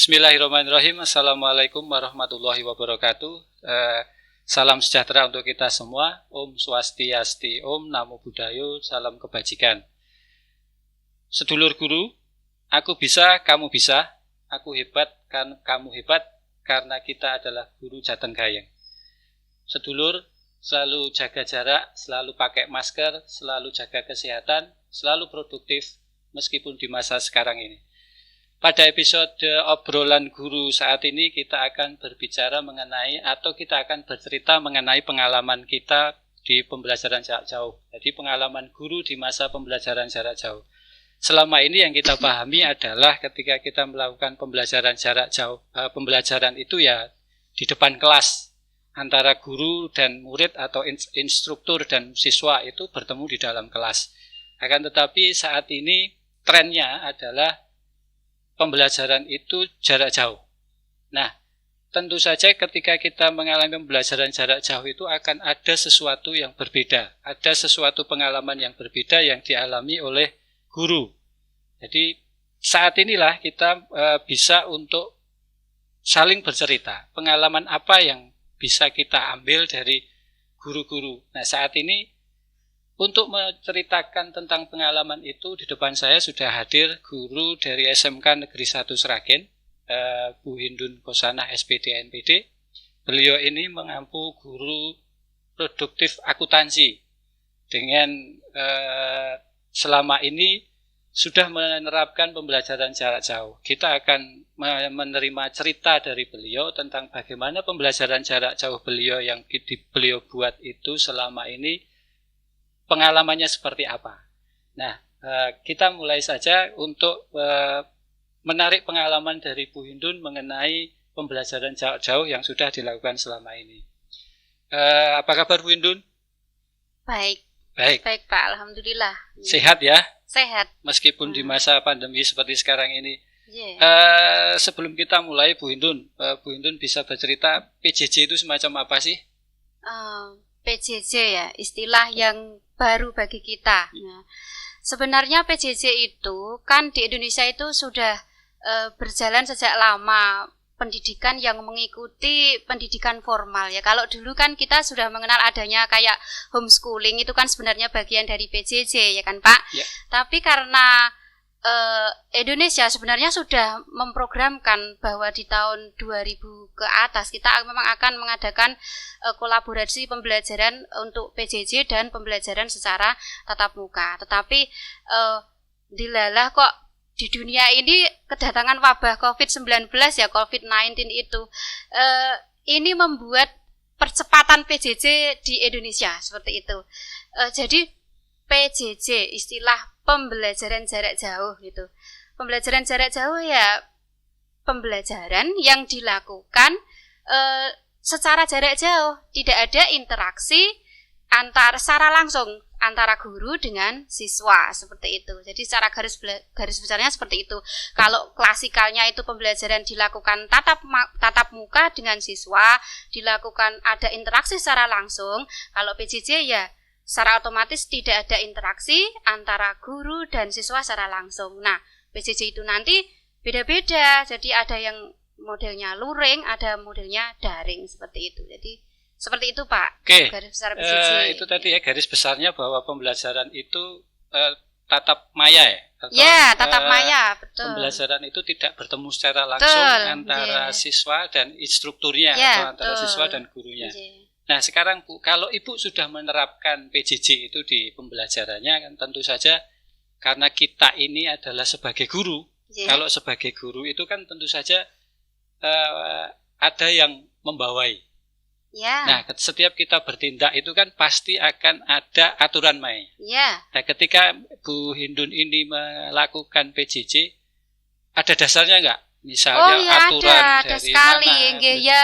Bismillahirrahmanirrahim. Assalamualaikum warahmatullahi wabarakatuh. Salam sejahtera untuk kita semua. Om Swastiasti, Om Namo Buddhaya, salam kebajikan. Sedulur guru, aku bisa, kamu bisa. Aku hebat, kan kamu hebat, karena kita adalah guru Jateng Gayeng. Sedulur, selalu jaga jarak, selalu pakai masker, selalu jaga kesehatan, selalu produktif meskipun di masa sekarang ini. Pada episode obrolan guru saat ini kita akan berbicara mengenai atau kita akan bercerita mengenai pengalaman kita di pembelajaran jarak jauh. Jadi pengalaman guru di masa pembelajaran jarak jauh. Selama ini yang kita pahami adalah ketika kita melakukan pembelajaran jarak jauh, pembelajaran itu ya di depan kelas antara guru dan murid atau instruktur dan siswa itu bertemu di dalam kelas. Akan tetapi saat ini trennya adalah pembelajaran itu jarak jauh. Nah, tentu saja ketika kita mengalami pembelajaran jarak jauh itu akan ada sesuatu yang berbeda. Ada sesuatu pengalaman yang berbeda yang dialami oleh guru. Jadi saat inilah kita bisa untuk saling bercerita. Pengalaman apa yang bisa kita ambil dari guru-guru. Nah, saat ini untuk menceritakan tentang pengalaman itu di depan saya sudah hadir guru dari SMK Negeri 1 Sragen, Bu Hindun Kosanah SPD NPD. Beliau ini mengampu guru produktif akuntansi dengan selama ini sudah menerapkan pembelajaran jarak jauh. Kita akan menerima cerita dari beliau tentang bagaimana pembelajaran jarak jauh beliau yang beliau buat itu selama ini, pengalamannya seperti apa. Nah, kita mulai saja untuk menarik pengalaman dari Bu Hindun mengenai pembelajaran jarak jauh yang sudah dilakukan selama ini. Apa kabar Bu Hindun? Baik Pak, Alhamdulillah. Sehat ya? Sehat. Meskipun di masa pandemi seperti sekarang ini. Sebelum kita mulai Bu Hindun bisa bercerita PJJ itu semacam apa sih? PJJ ya, istilah yang baru bagi kita. Nah, sebenarnya PJJ itu kan di Indonesia itu sudah berjalan sejak lama, pendidikan yang mengikuti pendidikan formal ya. Kalau dulu kan kita sudah mengenal adanya kayak homeschooling, itu kan sebenarnya bagian dari PJJ ya kan Pak. Ya. Tapi karena Indonesia sebenarnya sudah memprogramkan bahwa di tahun 2000 ke atas kita memang akan mengadakan kolaborasi pembelajaran untuk PJJ dan pembelajaran secara tatap muka. Tetapi dilalah kok di dunia ini kedatangan wabah COVID-19 ya, COVID-19 itu ini membuat percepatan PJJ di Indonesia seperti itu. Jadi PJJ istilah pembelajaran jarak jauh gitu. Pembelajaran jarak jauh ya pembelajaran yang dilakukan secara jarak jauh, tidak ada interaksi secara langsung antara guru dengan siswa seperti itu. Jadi secara garis besarnya seperti itu. Kalau klasikalnya itu pembelajaran dilakukan tatap muka dengan siswa, dilakukan ada interaksi secara langsung. Kalau PJJ ya secara otomatis tidak ada interaksi antara guru dan siswa secara langsung. Nah, PJJ itu nanti beda-beda. Jadi ada yang modelnya luring, ada modelnya daring seperti itu. Jadi seperti itu Pak. Oke. Garis besar PJJ. Itu tadi ya garis besarnya bahwa pembelajaran itu tatap maya ya. Ya, tatap maya, betul. Pembelajaran itu tidak bertemu secara langsung antara siswa dan instrukturnya atau antara siswa dan gurunya. Nah sekarang Bu, kalau Ibu sudah menerapkan PJJ itu di pembelajarannya kan tentu saja karena kita ini adalah sebagai guru. Kalau sebagai guru itu kan tentu saja ada yang membawai. Nah setiap kita bertindak itu kan pasti akan ada aturan main. Nah ketika Bu Hindun ini melakukan PJJ ada dasarnya enggak? Misalnya aturan ada dari sekali, mana? Ya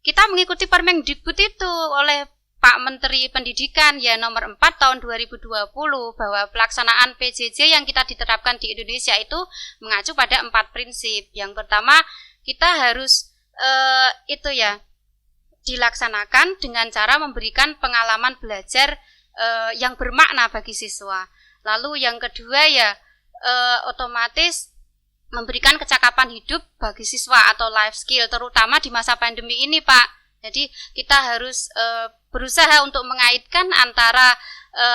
kita mengikuti Permendikbud itu oleh Pak Menteri Pendidikan ya nomor 4 tahun 2020 bahwa pelaksanaan PJJ yang kita diterapkan di Indonesia itu mengacu pada 4 prinsip. Yang pertama kita harus dilaksanakan dengan cara memberikan pengalaman belajar yang bermakna bagi siswa. Lalu yang kedua ya otomatis memberikan kecakapan hidup bagi siswa atau life skill, terutama di masa pandemi ini, Pak. Jadi kita harus berusaha untuk mengaitkan antara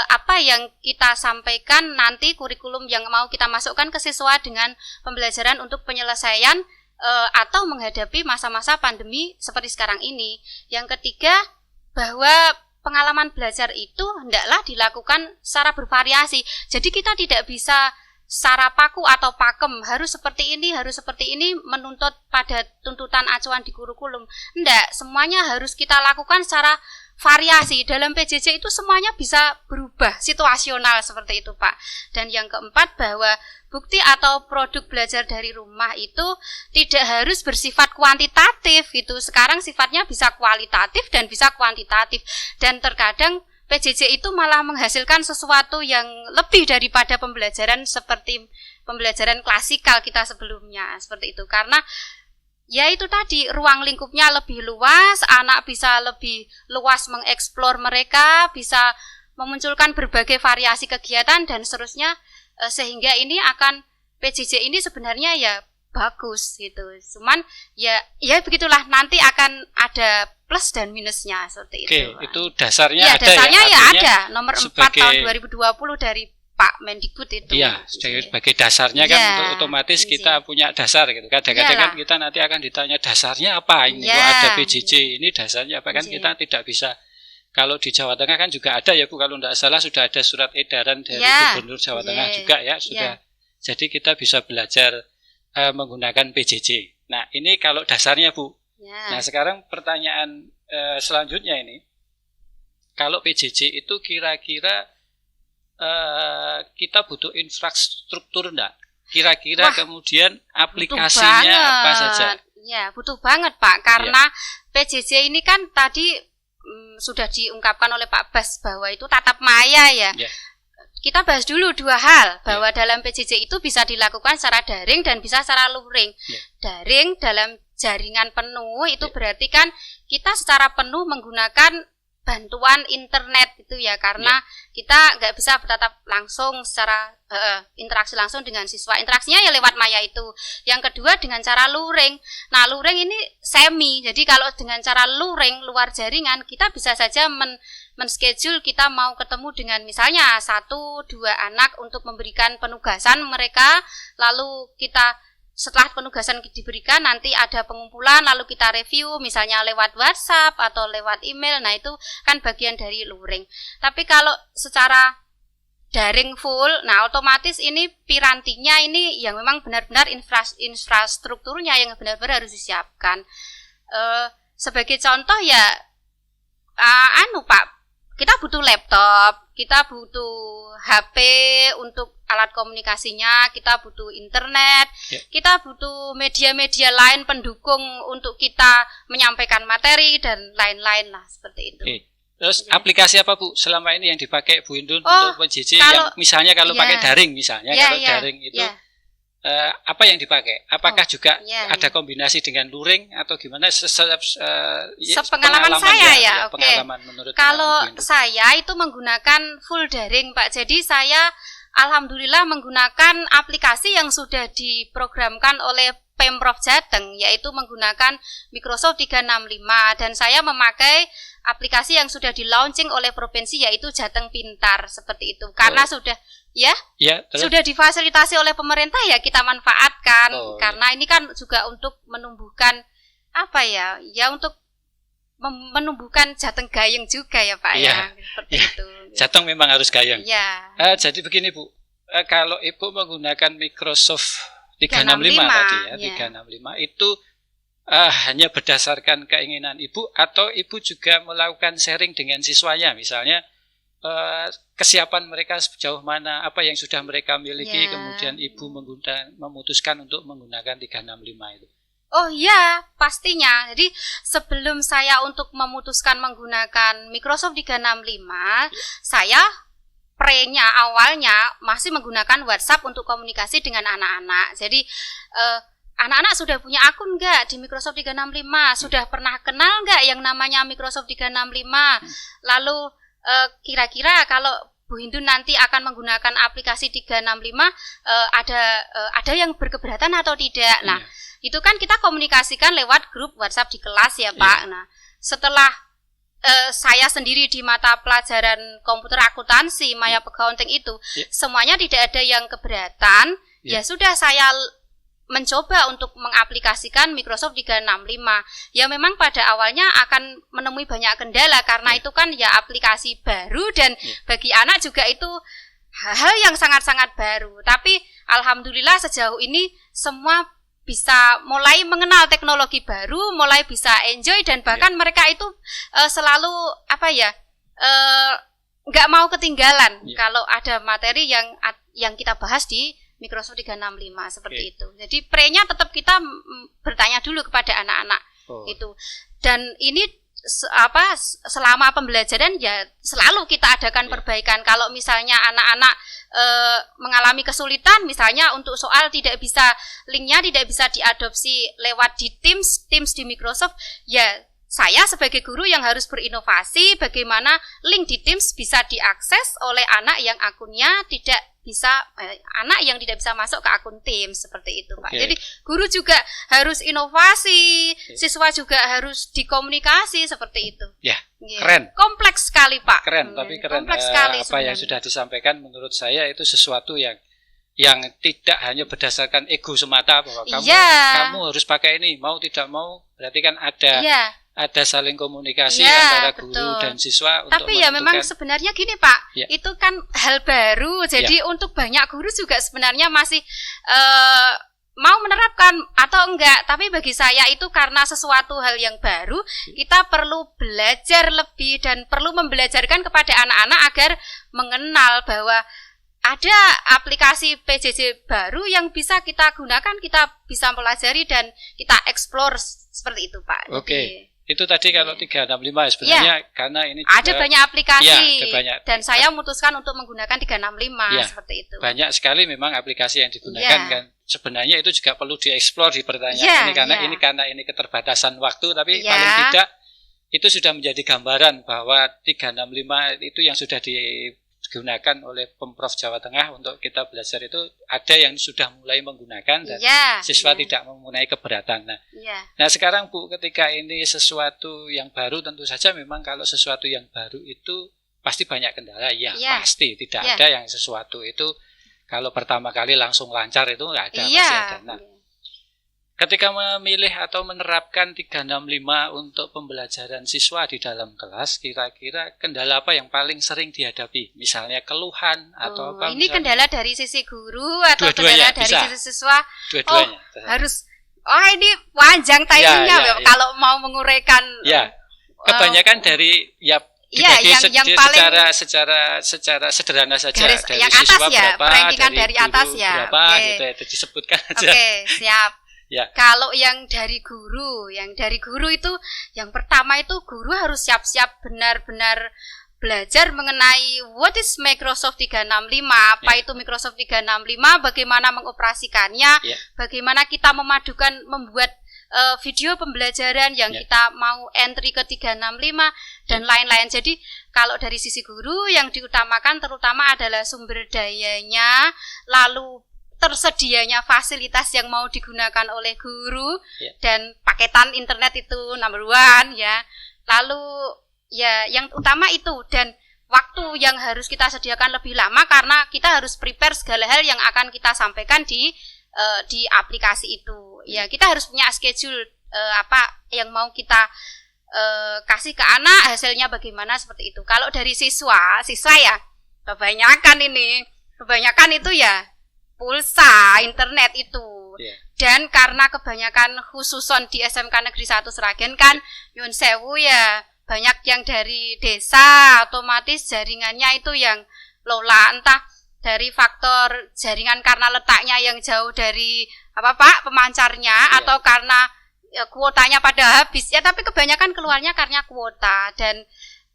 apa yang kita sampaikan nanti, kurikulum yang mau kita masukkan ke siswa dengan pembelajaran untuk penyelesaian atau menghadapi masa-masa pandemi seperti sekarang ini. Yang ketiga, bahwa pengalaman belajar itu hendaklah dilakukan secara bervariasi. Jadi kita tidak bisa secara paku atau pakem harus seperti ini menuntut pada tuntutan acuan di kurikulum. Enggak, semuanya harus kita lakukan secara variasi. Dalam PJJ itu semuanya bisa berubah, situasional seperti itu, Pak. Dan yang keempat, bahwa bukti atau produk belajar dari rumah itu tidak harus bersifat kuantitatif gitu. Sekarang sifatnya bisa kualitatif dan bisa kuantitatif. Dan terkadang PJJ itu malah menghasilkan sesuatu yang lebih daripada pembelajaran seperti pembelajaran klasikal kita sebelumnya, seperti itu. Karena ya itu tadi, ruang lingkupnya lebih luas, anak bisa lebih luas mengeksplor mereka, bisa memunculkan berbagai variasi kegiatan dan seterusnya, sehingga ini akan PJJ ini sebenarnya ya bagus gitu. Cuman ya begitulah, nanti akan ada plus dan minusnya seperti itu. Oke, itu dasarnya ya, ada dasarnya ya, ada nomor 4 tahun 2020 dari Pak Mendikbud itu. Iya, sebagai dasarnya kan otomatis kita punya dasar gitu. Kadang-kadang kan kita nanti akan ditanya dasarnya apa ini, kok ada PJJ ini dasarnya apa, kan kita tidak bisa. Kalau di Jawa Tengah kan juga ada ya Bu, kalau tidak salah sudah ada surat edaran dari Gubernur Jawa Tengah juga ya sudah. Jadi kita bisa belajar menggunakan PJJ. Nah, ini kalau dasarnya Bu. Nah, sekarang pertanyaan selanjutnya ini, kalau PJJ itu kira-kira kita butuh infrastruktur enggak? Kira-kira kemudian aplikasinya apa saja? Ya, butuh banget Pak, karena PJJ ini kan tadi sudah diungkapkan oleh Pak Bas bahwa itu tatap maya ya. Kita bahas dulu dua hal, bahwa dalam PJJ itu bisa dilakukan secara daring dan bisa secara luring. Daring dalam jaringan penuh itu berarti kan kita secara penuh menggunakan bantuan internet itu ya, karena kita nggak bisa bertatap langsung secara interaksi langsung dengan siswa. Interaksinya ya lewat maya itu. Yang kedua dengan cara luring. Nah, luring ini semi. Jadi kalau dengan cara luring luar jaringan, kita bisa saja men-schedule kita mau ketemu dengan misalnya 1-2 anak untuk memberikan penugasan mereka, lalu kita setelah penugasan diberikan nanti ada pengumpulan, lalu kita review misalnya lewat WhatsApp atau lewat email. Nah, itu kan bagian dari luring. Tapi kalau secara daring full, nah otomatis ini pirantinya ini yang memang benar-benar infrastrukturnya yang benar-benar harus disiapkan. Sebagai contoh ya Pak, kita butuh laptop, kita butuh HP untuk alat komunikasinya, kita butuh internet, kita butuh media-media lain pendukung untuk kita menyampaikan materi dan lain-lain lah, seperti itu. Terus aplikasi apa Bu selama ini yang dipakai Bu Indun untuk PJJ, yang misalnya kalau pakai daring misalnya, kalau daring itu apa yang dipakai? Apakah juga ada kombinasi dengan luring atau gimana? Sepengalaman saya ya. Pengalaman menurut kalau saya itu menggunakan full daring Pak. Jadi saya alhamdulillah menggunakan aplikasi yang sudah diprogramkan oleh Pemprov Jateng, yaitu menggunakan Microsoft 365, dan saya memakai aplikasi yang sudah di-launching oleh provinsi, yaitu Jateng Pintar, seperti itu. Karena sudah sudah difasilitasi oleh pemerintah, ya kita manfaatkan. Karena ini kan juga untuk menumbuhkan untuk menumbuhkan Jateng gayeng juga ya Pak seperti itu. Jateng memang harus gayeng. Jadi begini Bu, kalau Ibu menggunakan Microsoft 365 tadi ya, 365 itu hanya berdasarkan keinginan Ibu atau Ibu juga melakukan sharing dengan siswanya, misalnya kesiapan mereka sejauh mana, apa yang sudah mereka miliki, kemudian Ibu memutuskan untuk menggunakan 365 itu. Oh iya, pastinya. Jadi sebelum saya untuk memutuskan menggunakan Microsoft 365, saya awalnya masih menggunakan WhatsApp untuk komunikasi dengan anak-anak. Jadi anak-anak sudah punya akun enggak di Microsoft 365? Sudah pernah kenal enggak yang namanya Microsoft 365? Lalu kira-kira kalau Bu Hindu nanti akan menggunakan aplikasi 365, ada yang berkeberatan atau tidak. Nah, itu kan kita komunikasikan lewat grup WhatsApp di kelas ya Pak. Nah, setelah saya sendiri di mata pelajaran komputer akuntansi, Maya Accounting itu, semuanya tidak ada yang keberatan, ya sudah saya mencoba untuk mengaplikasikan Microsoft 365. Ya memang pada awalnya akan menemui banyak kendala karena itu kan ya aplikasi baru dan bagi anak juga itu hal-hal yang sangat-sangat baru. Tapi alhamdulillah sejauh ini semua bisa mulai mengenal teknologi baru, mulai bisa enjoy dan bahkan mereka itu selalu nggak mau ketinggalan kalau ada materi yang kita bahas di Microsoft 365 seperti itu. Jadi pre-nya tetap kita bertanya dulu kepada anak-anak itu. Dan ini selama pembelajaran ya selalu kita adakan perbaikan. Kalau misalnya anak-anak mengalami kesulitan, misalnya untuk soal linknya tidak bisa diadopsi lewat di Teams di Microsoft, ya saya sebagai guru yang harus berinovasi bagaimana link di Teams bisa diakses oleh anak yang akunnya anak yang tidak bisa masuk ke akun Teams seperti itu Pak. Jadi guru juga harus inovasi, siswa juga harus dikomunikasi seperti itu. Keren. Kompleks sekali Pak. Keren, tapi keren. Kompleks sekali apa yang sudah disampaikan menurut saya itu sesuatu yang tidak hanya berdasarkan ego semata bahwa kamu harus pakai ini, mau tidak mau, berarti kan ada saling komunikasi antara guru dan siswa. Tapi ya memang sebenarnya gini Pak, itu kan hal baru, jadi untuk banyak guru juga sebenarnya masih mau menerapkan atau enggak. Tapi bagi saya itu karena sesuatu hal yang baru, kita perlu belajar lebih dan perlu membelajarkan kepada anak-anak agar mengenal bahwa ada aplikasi PJJ baru yang bisa kita gunakan, kita bisa pelajari dan kita explore seperti itu Pak. Itu tadi kalau 365 sebenarnya karena ini juga, ada banyak aplikasi dan saya memutuskan untuk menggunakan 365 seperti itu. Banyak sekali memang aplikasi yang digunakan kan. Sebenarnya itu juga perlu dieksplor di pertanyaan ini karena ini keterbatasan waktu, tapi paling tidak itu sudah menjadi gambaran bahwa 365 itu yang sudah digunakan oleh Pemprov Jawa Tengah untuk kita belajar itu ada yang sudah mulai menggunakan dan siswa tidak mempunyai keberatan. Nah sekarang Bu, ketika ini sesuatu yang baru, tentu saja memang kalau sesuatu yang baru itu pasti banyak kendala, pasti tidak ada yang sesuatu itu kalau pertama kali langsung lancar itu nggak ada, pasti ada. Nah, ketika memilih atau menerapkan 365 untuk pembelajaran siswa di dalam kelas, kira-kira kendala apa yang paling sering dihadapi? Misalnya keluhan atau apa? Ini kendala dari sisi guru atau kendala dari sisi siswa? Dua-duanya. Ini panjang timingnya kalau mau menguraikan. Kebanyakan dari yang paling secara sederhana saja garis, dari yang siswa atas berapa, dari atas berapa gitu ya, disebutkan aja. Siap. Kalau yang dari guru itu yang pertama itu guru harus siap-siap benar-benar belajar mengenai what is Microsoft 365, apa itu Microsoft 365, bagaimana mengoperasikannya, bagaimana kita membuat video pembelajaran yang kita mau entry ke 365 dan lain-lain. Jadi kalau dari sisi guru yang diutamakan terutama adalah sumber dayanya, lalu tersedianya fasilitas yang mau digunakan oleh guru dan paketan internet itu number one ya. Lalu yang utama itu, dan waktu yang harus kita sediakan lebih lama karena kita harus prepare segala hal yang akan kita sampaikan di aplikasi itu. Kita harus punya schedule apa yang mau kita kasih ke anak, hasilnya bagaimana seperti itu. Kalau dari siswa ya kebanyakan itu ya pulsa internet itu. Dan karena kebanyakan khususon di SMK Negeri 1 Sragen kan Yun Sewu ya banyak yang dari desa, otomatis jaringannya itu yang lola, entah dari faktor jaringan karena letaknya yang jauh dari pemancarnya atau karena kuotanya pada habis ya, tapi kebanyakan keluarnya karena kuota dan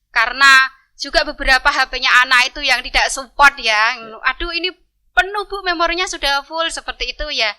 karena juga beberapa HP-nya anak itu yang tidak support ya. Aduh ini penuh Bu, memorinya sudah full seperti itu ya.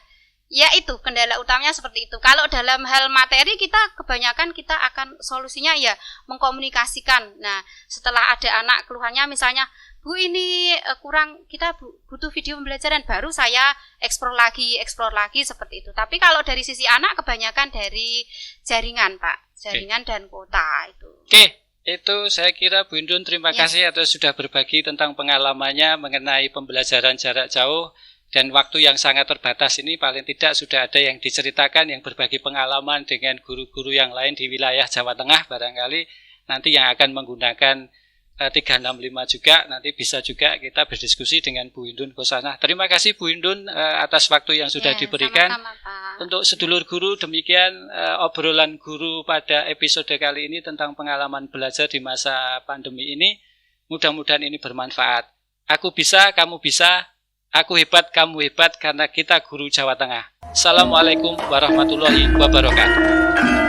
Ya itu kendala utamanya seperti itu. Kalau dalam hal materi kita kebanyakan kita akan solusinya ya mengkomunikasikan. Nah, setelah ada anak keluhannya misalnya, Bu ini kurang, kita butuh video pembelajaran, baru saya eksplor lagi seperti itu. Tapi kalau dari sisi anak kebanyakan dari jaringan, Pak. Jaringan dan kuota itu. Oke. Itu saya kira Bu Indun terima kasih atas sudah berbagi tentang pengalamannya mengenai pembelajaran jarak jauh. Dan waktu yang sangat terbatas ini paling tidak sudah ada yang diceritakan, yang berbagi pengalaman dengan guru-guru yang lain di wilayah Jawa Tengah barangkali nanti yang akan menggunakan 365 juga, nanti bisa juga kita berdiskusi dengan Bu Indun Kosanah. Terima kasih Bu Indun atas waktu yang sudah diberikan. Sama-sama, Pak. Untuk sedulur guru demikian obrolan guru pada episode kali ini tentang pengalaman belajar di masa pandemi ini. Mudah-mudahan ini bermanfaat. Aku bisa, kamu bisa. Aku hebat, kamu hebat, karena kita guru Jawa Tengah. Assalamualaikum warahmatullahi wabarakatuh.